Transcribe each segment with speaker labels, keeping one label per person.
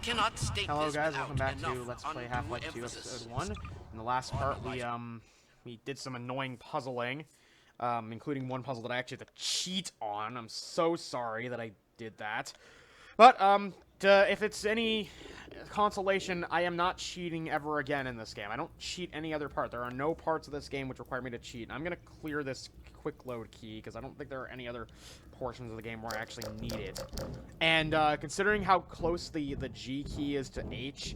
Speaker 1: cannot state
Speaker 2: Hello
Speaker 1: this
Speaker 2: guys, welcome back
Speaker 1: without
Speaker 2: to Let's Play
Speaker 1: undue
Speaker 2: Half-Life 2
Speaker 1: emphasis.
Speaker 2: Episode 1. In the last part, we did some annoying puzzling, including one puzzle that I actually had to cheat on. I'm so sorry that I did that. But, if it's any consolation, I am not cheating ever again in this game. I don't cheat any other part. There are no parts of this game which require me to cheat. I'm gonna clear this quick load key, because I don't think there are any other portions of the game where I actually need it. And, considering how close the G key is to H,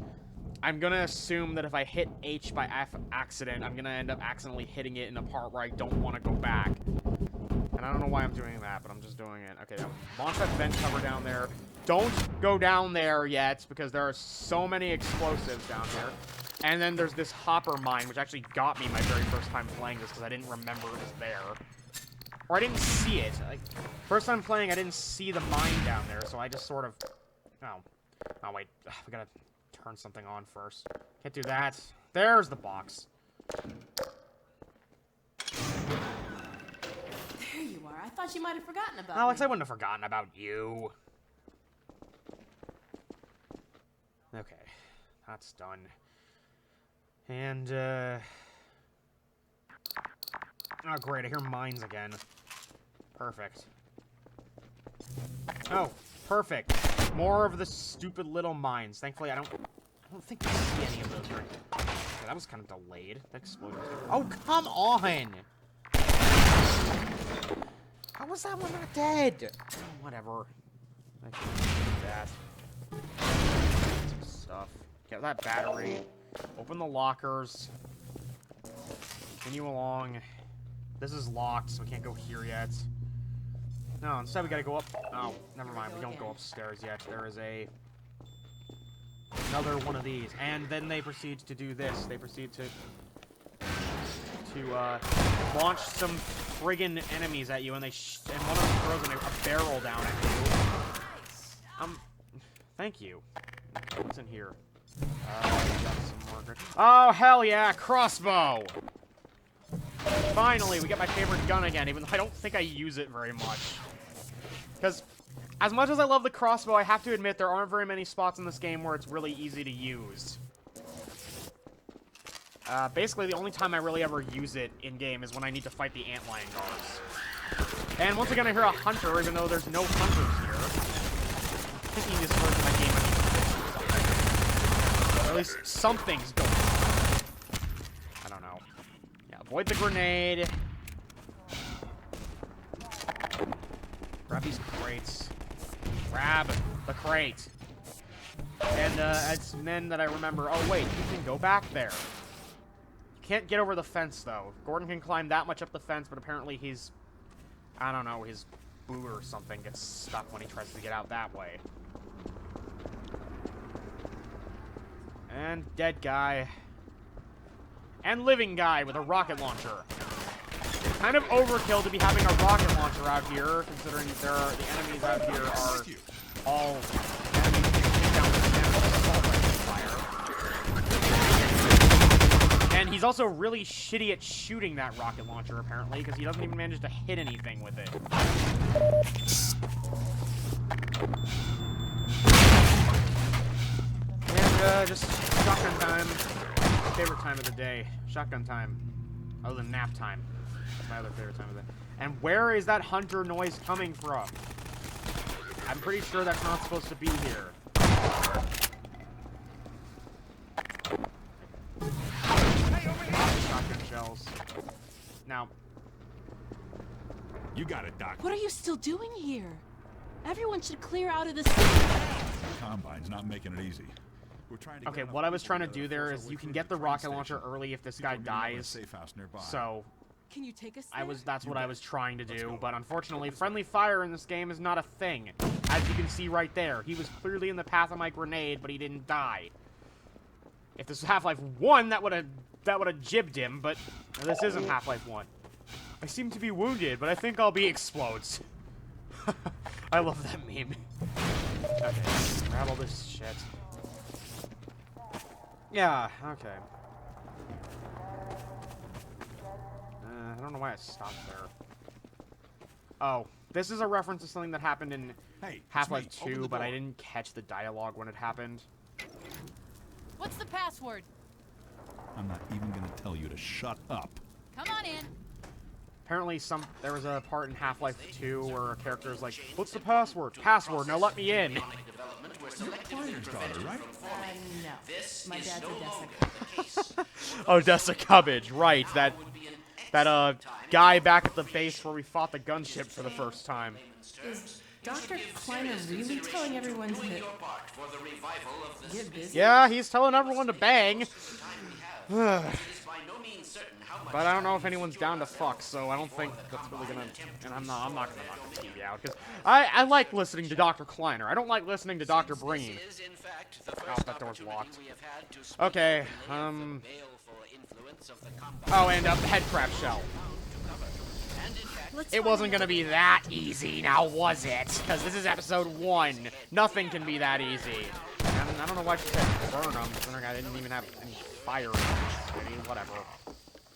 Speaker 2: I'm gonna assume that if I hit H by accident, I'm gonna end up accidentally hitting it in a part where I don't want to go back. And I don't know why I'm doing that, but I'm just doing it. Okay, launch that vent cover down there. Don't go down there yet, because there are so many explosives down here. And then there's this hopper mine, which actually got me my very first time playing this, because I didn't remember it was there. Or I didn't see it. Like, first time playing, I didn't see the mine down there, so I just sort of... Oh. Oh, wait. Ugh, we gotta turn something on first. Can't do that. There's the box.
Speaker 3: There you are. I thought you might have forgotten about
Speaker 2: Alex,
Speaker 3: me.
Speaker 2: I wouldn't have forgotten about you. Okay. That's done. And, oh, great. I hear mines again. Perfect. Oh, perfect. More of the stupid little mines. Thankfully, I don't think we see any of those right now. Okay, that was kind of delayed. That explosion. Oh, come on! How was that one not dead? Oh, whatever. I can do that. Some stuff. Get that battery. Open the lockers. Continue along. This is locked, so we can't go here yet. No, instead we gotta go up. Oh, never mind. We don't go upstairs yet. There is another one of these, and then they proceed to do this. They proceed to launch some friggin' enemies at you, and and one of them throws a barrel down at you. Thank you. Okay, what's in here? Got some more. Oh hell yeah, crossbow! Finally, we get my favorite gun again, even though I don't think I use it very much. Because, as much as I love the crossbow, I have to admit there aren't very many spots in this game where it's really easy to use. Basically, the only time I really ever use it in-game is when I need to fight the antlion guards. And once again, I hear a hunter, even though there's no hunters here. I'm thinking this version of my game I need to fix something. Or at least something's going on. I don't know. Yeah, avoid the grenade. Grab these crates. Grab the crate. And, it's then that I remember, oh wait, you can go back there. You can't get over the fence, though. Gordon can climb that much up the fence, but apparently he's, I don't know, his boot or something gets stuck when he tries to get out that way. And dead guy. And living guy with a rocket launcher. Kind of overkill to be having a rocket launcher out here, considering the enemies out here are all enemies who can take down the assault rifle fire. And he's also really shitty at shooting that rocket launcher, apparently, because he doesn't even manage to hit anything with it. And, just shotgun time. Favorite time of the day. Shotgun time. Other than nap time. That's my other favorite time of the day. And where is that hunter noise coming from? I'm pretty sure that's not supposed to be here. Shotgun shells. Now.
Speaker 4: You got it, Doc.
Speaker 3: What are you still doing here? Everyone should clear out of the city.
Speaker 4: Combine's not making it easy. We're trying to
Speaker 2: Okay, what I was trying to do there is you can get the rocket launcher early if this guy dies. So
Speaker 3: Can you take us there?
Speaker 2: that's what I was trying to do, but unfortunately friendly fire in this game is not a thing. As you can see right there. He was clearly in the path of my grenade, but he didn't die. If this was Half-Life 1, that would have jibbed him, but this isn't Half-Life 1. I seem to be wounded, but I think I'll be explodes. I love that meme. Okay, grab all this shit. Yeah, okay. I don't know why I stopped there. Oh, this is a reference to something that happened in
Speaker 4: Hey,
Speaker 2: Half-Life
Speaker 4: it's me. Open
Speaker 2: 2,
Speaker 4: the
Speaker 2: but I
Speaker 4: door.
Speaker 2: didn't catch the dialogue when it happened.
Speaker 1: What's the password?
Speaker 4: I'm not even gonna tell you to shut up.
Speaker 1: Come on in.
Speaker 2: Apparently, there was a part in Half-Life 2 where a character is like, "What's the password? Password, now let me in."
Speaker 4: You're Clyder's daughter, right?
Speaker 3: No. My dad's Odessa.
Speaker 2: Odessa Cubbage, right? That guy back at the base where we fought the gunship for the first time.
Speaker 3: Is Dr. Kleiner really telling everyone to get busy?
Speaker 2: Yeah, he's telling everyone to bang. But I don't know if anyone's down to fuck, so I don't think that's really gonna. And I'm not gonna knock the TV out because I like listening to Dr. Kleiner. I don't like listening to Dr. Breen. Oh, that door's locked. Okay. Oh, and headcrab shell. It wasn't gonna be that easy, now was it? Because this is episode 1. Nothing can be that easy. And I don't know why she said burn them, considering I didn't even have any fire. I mean, whatever.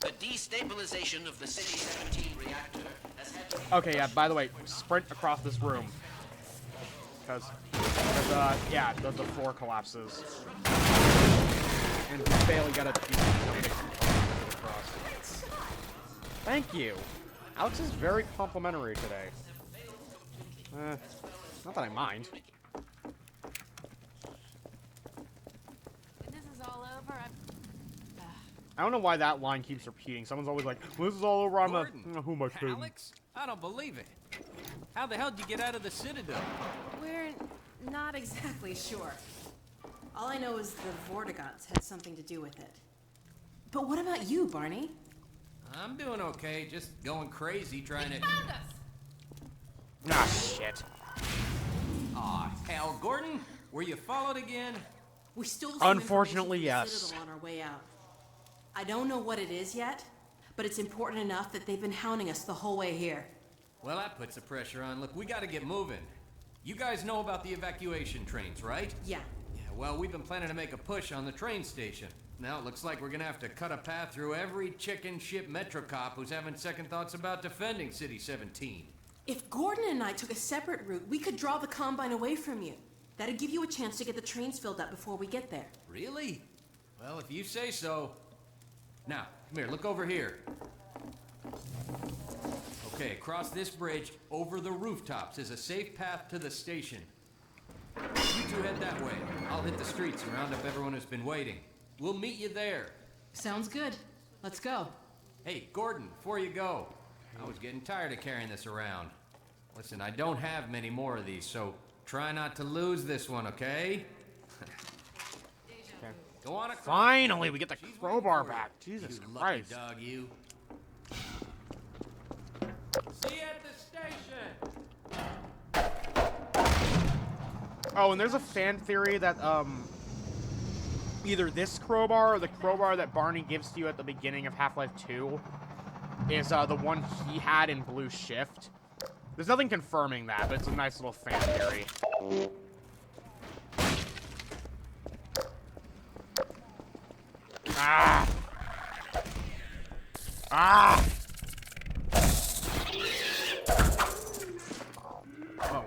Speaker 5: The destabilization of the City 17 reactor has had to be...
Speaker 2: Okay, yeah, by the way, sprint across this room. Because, yeah, the floor collapses. And we barely gotta do something across. Thank you. Alex is very complimentary today. Not that I mind.
Speaker 1: When this is all over,
Speaker 2: I don't know why that line keeps repeating. Someone's always like, when this is all over, I'm
Speaker 6: Gordon,
Speaker 2: who am I kidding?
Speaker 6: Alex? I don't believe it. How the hell did you get out of the Citadel?
Speaker 3: We're not exactly sure. All I know is the Vortigaunts had something to do with it. But what about you, Barney?
Speaker 6: I'm doing okay, just going crazy trying to...
Speaker 1: found us.
Speaker 2: Ah, shit.
Speaker 6: Aw, hell, Gordon, were you followed again?
Speaker 3: We stole some
Speaker 2: Unfortunately,
Speaker 3: information from the
Speaker 2: yes.
Speaker 3: Citadel on our way out. I don't know what it is yet, but it's important enough that they've been hounding us the whole way here.
Speaker 6: Well, that puts the pressure on. Look, we gotta get moving. You guys know about the evacuation trains, right?
Speaker 3: Yeah.
Speaker 6: Yeah, well, we've been planning to make a push on the train station. Now it looks like we're gonna have to cut a path through every chicken ship Metro cop who's having second thoughts about defending City 17.
Speaker 3: If Gordon and I took a separate route, we could draw the Combine away from you. That'd give you a chance to get the trains filled up before we get there.
Speaker 6: Really? Well, if you say so. Now, come here, look over here. Okay, across this bridge, over the rooftops, is a safe path to the station. You two head that way. I'll hit the streets and round up everyone who's been waiting. We'll meet you there.
Speaker 3: Sounds good. Let's go.
Speaker 6: Hey, Gordon, before you go, I was getting tired of carrying this around. Listen, I don't have many more of these, so try not to lose this one, okay? Go on across.
Speaker 2: Finally, we get the
Speaker 6: She's
Speaker 2: crowbar
Speaker 6: waiting for you.
Speaker 2: back. Jesus
Speaker 6: You
Speaker 2: Christ.
Speaker 6: lucky dog, you. See you at the station.
Speaker 2: Oh, and there's a fan theory that, either this crowbar or the crowbar that Barney gives to you at the beginning of Half-Life 2 is, the one he had in Blue Shift. There's nothing confirming that, but it's a nice little fan theory. Ah! Ah! Oh.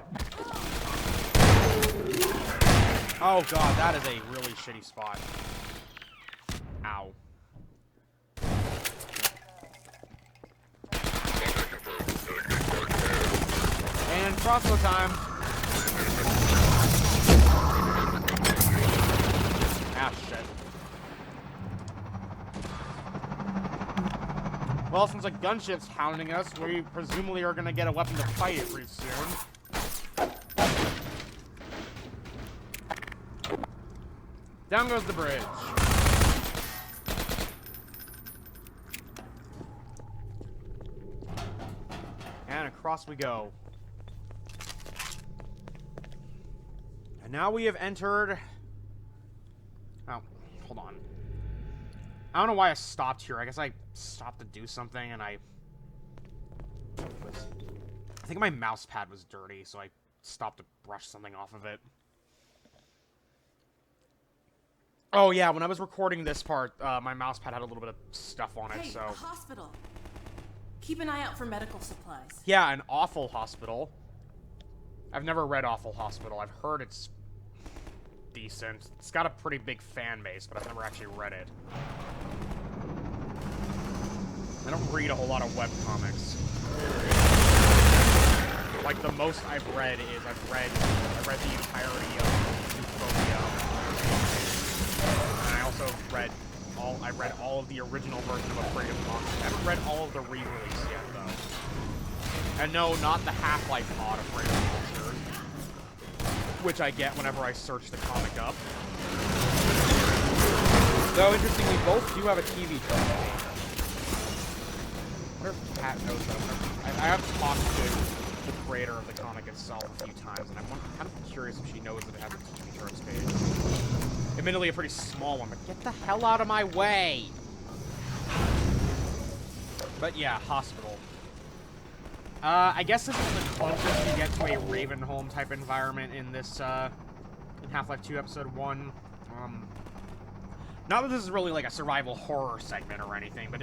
Speaker 2: Oh god, that is a really shitty spot. Ow. And crossbow time. Ah, shit. Well, since a gunship's hounding us, we presumably are gonna get a weapon to fight it pretty soon. Down goes the bridge. And across we go. And now we have entered... Oh, hold on. I don't know why I stopped here. I guess I stopped to do something and I think my mouse pad was dirty, so I stopped to brush something off of it. Oh yeah, when I was recording this part, my mouse pad had a little bit of stuff on it,
Speaker 3: Hey,
Speaker 2: so...
Speaker 3: a hospital. Keep an eye out for medical supplies.
Speaker 2: Yeah, an awful hospital. I've never read Awful Hospital. I've heard it's decent. It's got a pretty big fan base, but I've never actually read it. I don't read a whole lot of webcomics. Like, the most I've read is I read the entirety of Utopia. And I also read all of the original version of Afraid of Monsters. I haven't read all of the re-release yet, though. And no, not the Half-Life mod Afraid of Monsters, which I get whenever I search the comic up. Though, interestingly, both do have a TV show. I wonder if Pat knows that. I have talked to the creator of the comic itself a few times, and I'm kind of curious if she knows that it has a TV tropes page. Admittedly, a pretty small one, but get the hell out of my way! But yeah, Hospital. I guess this is the closest you get to a Ravenholm type environment in this, in Half-Life 2 Episode 1. Not that this is really like a survival horror segment or anything, but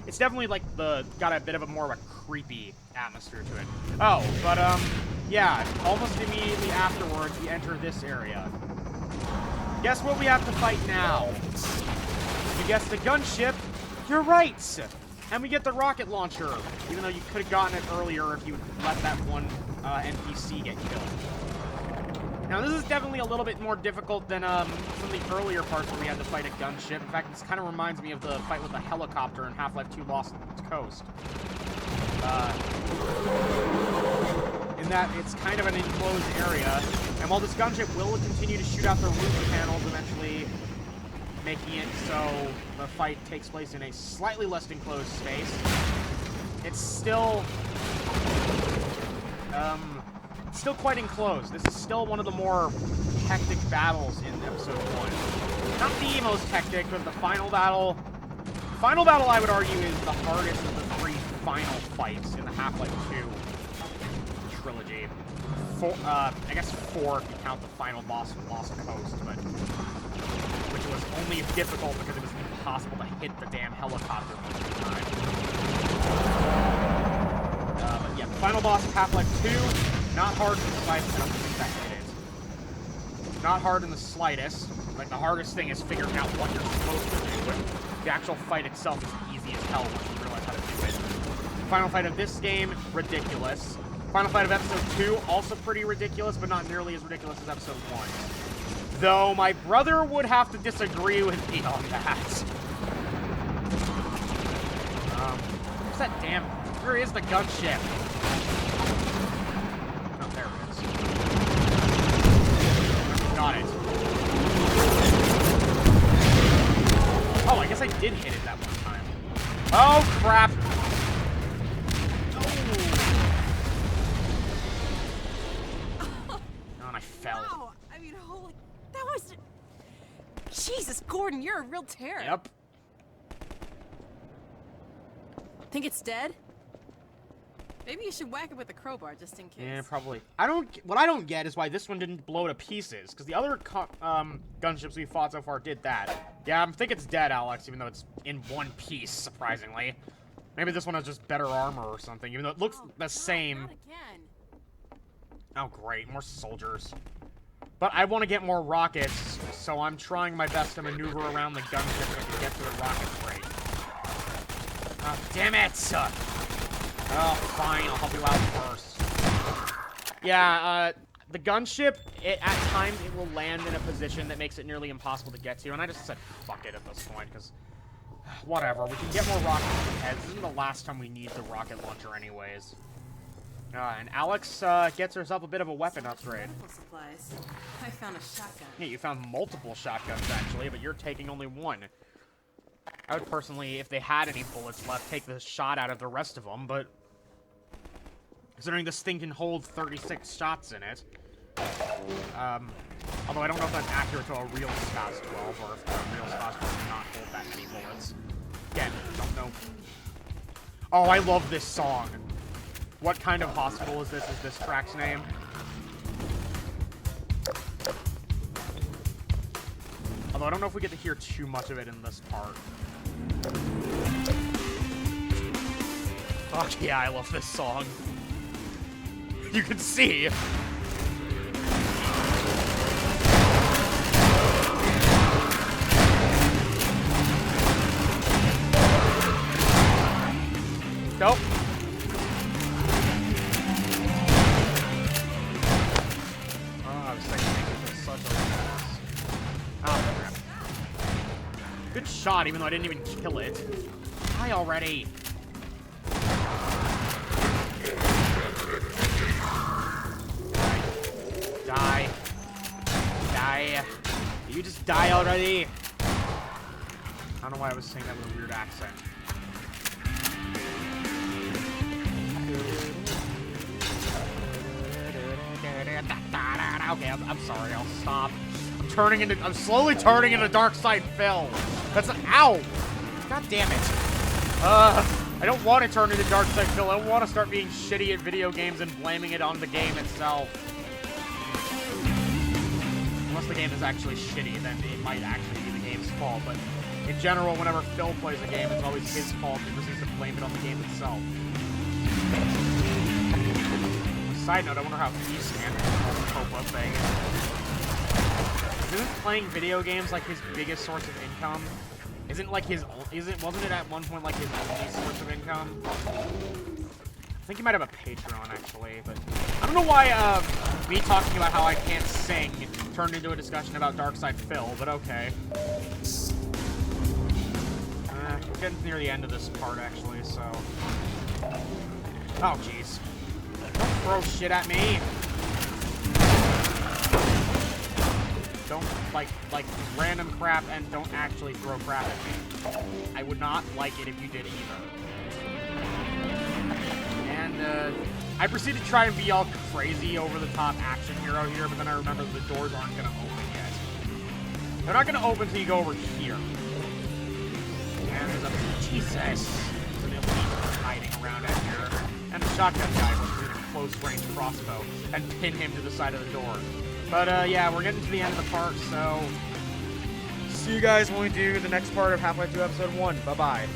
Speaker 2: it's definitely like got a bit of a more of a creepy atmosphere to it. Oh, but yeah, almost immediately afterwards we enter this area. Guess what we have to fight now? You guessed the gunship? You're right! And we get the rocket launcher, even though you could have gotten it earlier if you let that one NPC get killed. Now, this is definitely a little bit more difficult than some of the earlier parts where we had to fight a gunship. In fact, this kind of reminds me of the fight with the helicopter in Half-Life 2 Lost Coast. In that it's kind of an enclosed area, and while this gunship will continue to shoot out the roof panels, eventually making it so the fight takes place in a slightly less enclosed space, it's still quite enclosed. This is still one of the more hectic battles in Episode 1. Not the most hectic, but the final battle... Final battle, I would argue, is the hardest of the three final fights in the Half-Life 2 trilogy. I guess 4 if you count the final boss from Lost Coast, but... which was only difficult because it was impossible to hit the damn helicopter most of the time. But yeah, the final boss of Half-Life 2... not hard in the slightest. I don't think that hit it. Not hard in the slightest. Like, the hardest thing is figuring out what you're supposed to do, but the actual fight itself is easy as hell once you realize how to do it. Final fight of this game, ridiculous. Final fight of Episode 2, also pretty ridiculous, but not nearly as ridiculous as Episode 1. Though, my brother would have to disagree with me on that. Where's that damn... where is the gunship? Got it. Oh, I guess I did hit it that one time. Oh, crap. Oh, and I fell.
Speaker 3: Wow, I mean, holy... that was... Jesus, Gordon, you're a real terror.
Speaker 2: Yep.
Speaker 3: Think it's dead? Maybe you should whack it with a crowbar, just in case.
Speaker 2: Yeah, probably. What I don't get is why this one didn't blow to pieces, because the other gunships we fought so far did that. Yeah, I think it's dead, Alex, even though it's in one piece, surprisingly. Maybe this one has just better armor or something, even though it looks the same.
Speaker 3: Not again.
Speaker 2: Oh, great, more soldiers. But I want to get more rockets, so I'm trying my best to maneuver around the gunship and get to the rocket crate. Oh, damn it! Oh, fine, I'll help you out first. Yeah, the gunship, at times, it will land in a position that makes it nearly impossible to get to, and I just said fuck it at this point, because, whatever, we can get more rockets in the heads. This isn't the last time we need the rocket launcher anyways. And Alex, gets herself a bit of a weapon upgrade.
Speaker 3: Medical supplies. I found a shotgun.
Speaker 2: Yeah, you found multiple shotguns, actually, but you're taking only one. I would personally, if they had any bullets left, take the shot out of the rest of them, but... considering this thing can hold 36 shots in it. Although I don't know if that's accurate to a real SPAS 12, or if a real SPAS 12 does not hold that many bullets. Again, don't know. Oh, I love this song. What kind of hospital is this track's name? Although I don't know if we get to hear too much of it in this part. Fuck yeah, I love this song. You can see Good shot, even though I didn't even kill it. Die already. Die. Die. You just die already. I don't know why I was saying that with a weird accent. Okay, I'm sorry. I'll stop. I'm slowly turning into Dark Side Phil. That's ow! God damn it. I don't want to turn into Dark Side Phil. I don't want to start being shitty at video games and blaming it on the game itself. Unless the game is actually shitty, then it might actually be the game's fault. But in general, whenever Phil plays a game, it's always his fault. He proceeds to blame it on the game itself. Side note, I wonder how he's standing the whole Copa thing. Isn't playing video games like his biggest source of income? Wasn't it at one point like his only source of income? I think he might have a Patreon actually, but I don't know why me talking about how I can't sing turned into a discussion about Darkside Phil, but okay. We're getting near the end of this part actually, so. Oh jeez. Don't throw shit at me. Don't, like random crap, and don't actually throw crap at me. I would not like it if you did either. And, I proceeded to try and be all crazy, over-the-top action hero here, but then I remembered the doors aren't gonna open yet. They're not gonna open until you go over here. And there's a... Jesus! There's an elite hiding around out here. And the shotgun guy was in a close-range crossbow, and pin him to the side of the door. But, yeah, we're getting to the end of the part, so... See you guys when we do the next part of Half-Life 2 Episode 1. Bye-bye.